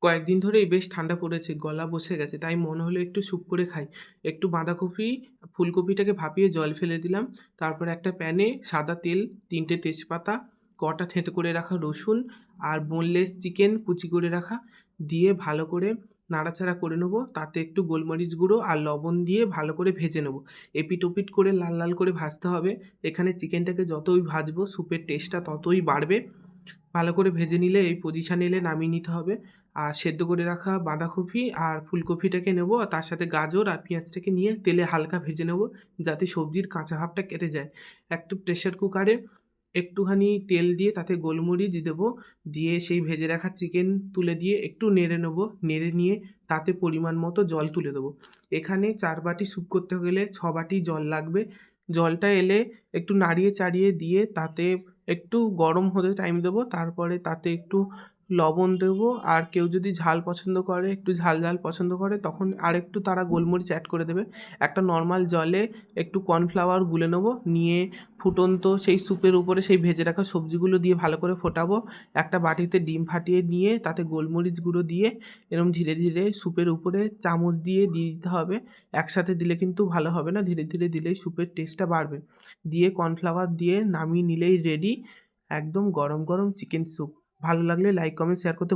কয়েকদিন ধরেই বেশ ঠান্ডা পড়েছে, গলা বসে গেছে। তাই মনে হলো একটু স্যুপ করে খাই। একটু বাঁধাকপি, ফুলকপিটাকে ভাপিয়ে জল ফেলে দিলাম। তারপরে একটা প্যানে সাদা তেল, ৩ টে তেজপাতা, কটা থেঁতো করে রাখা রসুন আর বোনলেস চিকেন কুচি করে রাখা দিয়ে ভালো করে নাড়াচাড়া করে নেবো। তাতে একটু গোলমরিচ গুঁড়ো আর লবণ দিয়ে ভালো করে ভেজে নেবো। এপিঠ ওপিঠ করে লাল, লাল করে ভাজতে হবে। এখানে চিকেনটাকে যতই ভাজবো স্যুপের টেস্টটা ততই বাড়বে। ভালো করে ভেজে নিলে এই পজিশানে এলে নামিয়ে নিতে হবে। আর সেদ্ধ করে রাখা বাঁধাকপি আর ফুলকপিটাকে নেবো, আর তার সাথে গাজর আর পেঁয়াজটাকে নিয়ে তেলে হালকা ভেজে নেবো, যাতে সবজির কাঁচা ভাবটা কেটে যায়। একটু প্রেসার কুকারে একটুখানি তেল দিয়ে তাতে গোলমরিচ দেবো, দিয়ে সেই ভেজে রাখা চিকেন তুলে দিয়ে একটু নেড়ে নেবো। নেড়ে নিয়ে তাতে পরিমাণ মতো জল তুলে দেবো। এখানে ৪ বাটি স্যুপ করতে গেলে ৬ বাটি জল লাগবে। জলটা এলে একটু নাড়িয়ে চাড়িয়ে দিয়ে তাতে একটু গরম হতে টাইম দেবো। তারপরে তাতে একটু লবণ দেবো, আর কেউ যদি ঝাল পছন্দ করে, একটু ঝাল ঝাল পছন্দ করে, তখন আরেকটু তারা গোলমরিচ অ্যাড করে দেবে। একটা নর্মাল জলে একটু কর্নফ্লাওয়ার গুলে নেবো, নিয়ে ফুটন্ত সেই স্যুপের উপরে সেই ভেজে রাখা সবজিগুলো দিয়ে ভালো করে ফোটাবো। একটা বাটিতে ডিম ফাটিয়ে নিয়ে তাতে গোলমরিচ গুঁড়ো দিয়ে এরম ধীরে ধীরে স্যুপের উপরে চামচ দিয়ে দিতে হবে। একসাথে দিলে কিন্তু ভালো হবে না, ধীরে ধীরে দিলেই স্যুপের টেস্টটা বাড়বে। দিয়ে কর্নফ্লাওয়ার দিয়ে নামিয়ে নিলেই রেডি একদম গরম গরম চিকেন স্যুপ। ভালো লাগলে লাইক, কমেন্ট, শেয়ার করতে